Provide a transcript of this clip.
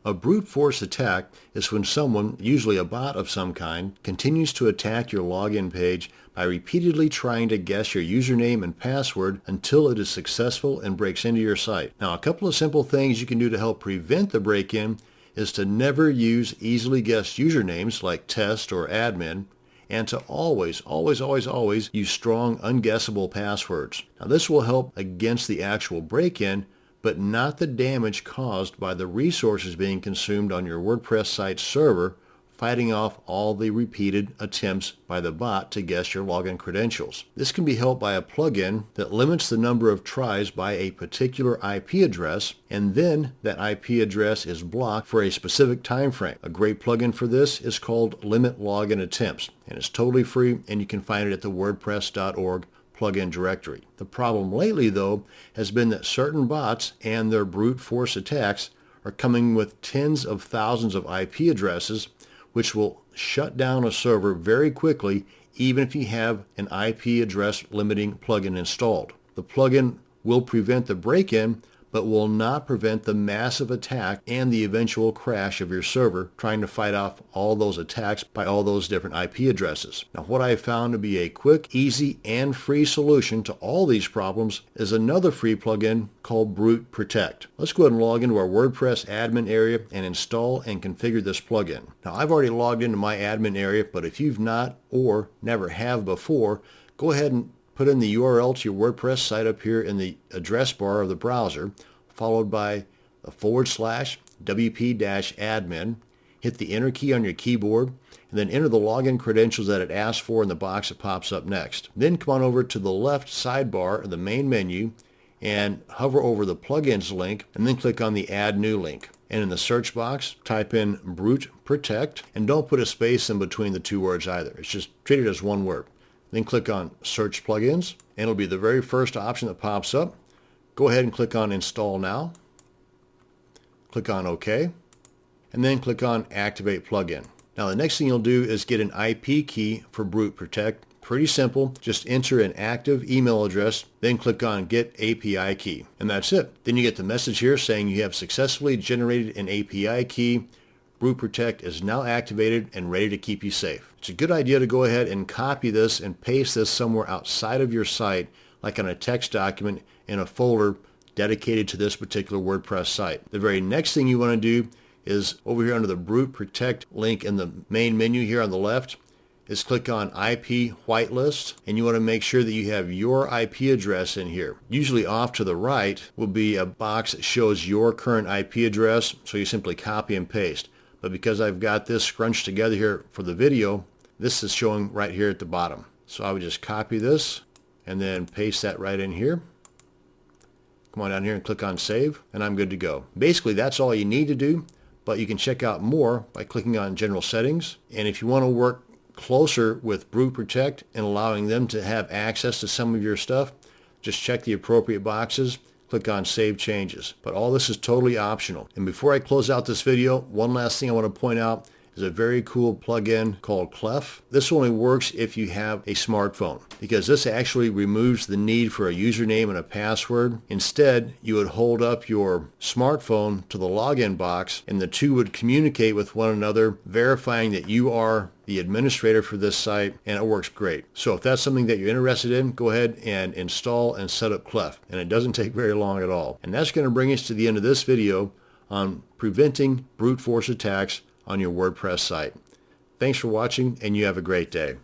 A brute force attack is when someone, usually a bot of some kind, continues to attack your login page by repeatedly trying to guess your username and password until it is successful and breaks into your site. Now, a couple of simple things you can do to help prevent the break-in is to never use easily guessed usernames like test or admin, and to always use strong, unguessable passwords. Now, this will help against the actual break-in, but not the damage caused by the resources being consumed on your WordPress site server, fighting off all the repeated attempts by the bot to guess your login credentials. This can be helped by a plugin that limits the number of tries by a particular IP address, and then that IP address is blocked for a specific time frame. A great plugin for this is called Limit Login Attempts, and it's totally free, and you can find it at the wordpress.org plugin directory. The problem lately, though, has been that certain bots and their brute force attacks are coming with tens of thousands of IP addresses, which will shut down a server very quickly even if you have an IP address limiting plugin installed. The plugin will prevent the break-in, but will not prevent the massive attack and the eventual crash of your server trying to fight off all those attacks by all those different IP addresses. Now, what I found to be a quick, easy, and free solution to all these problems is another free plugin called Brute Protect. Let's go ahead and log into our WordPress admin area and install and configure this plugin. Now, I've already logged into my admin area, but if you've not or never have before, go ahead and put in the URL to your WordPress site up here in the address bar of the browser, followed by a /wp-admin. Hit the enter key on your keyboard, and then enter the login credentials that it asks for in the box that pops up next. Then come on over to the left sidebar of the main menu and hover over the plugins link, and then click on the Add New link. And in the search box, type in Brute Protect, and don't put a space in between the two words either. It's just treat it as one word. Then click on Search Plugins, and it'll be the very first option that pops up. Go ahead and click on Install Now. Click on OK, and then click on Activate Plugin. Now, the next thing you'll do is get an IP key for Brute Protect. Pretty simple. Just enter an active email address, then click on Get API Key, and that's it. Then you get the message here saying you have successfully generated an API key. Brute Protect is now activated and ready to keep you safe. It's a good idea to go ahead and copy this and paste this somewhere outside of your site, like on a text document in a folder dedicated to this particular WordPress site. The very next thing you want to do is over here under the Brute Protect link in the main menu here on the left, is click on IP whitelist, and you want to make sure that you have your IP address in here. Usually off to the right will be a box that shows your current IP address, so you simply copy and paste. But because I've got this scrunched together here for the video, this is showing right here at the bottom. So I would just copy this and then paste that right in here. Come on down here and click on Save, and I'm good to go. Basically, that's all you need to do, but you can check out more by clicking on General Settings. And if you want to work closer with Brute Protect and allowing them to have access to some of your stuff, just check the appropriate boxes. Click on Save Changes. But all this is totally optional. And before I close out this video, one last thing I want to point out is a very cool plugin called Clef. This only works if you have a smartphone, because this actually removes the need for a username and a password. Instead, you would hold up your smartphone to the login box, and the two would communicate with one another, verifying that you are the administrator for this site, and it works great. So if that's something that you're interested in, go ahead and install and set up Clef, and it doesn't take very long at all. And that's going to bring us to the end of this video on preventing brute force attacks on your WordPress site. Thanks for watching, and you have a great day.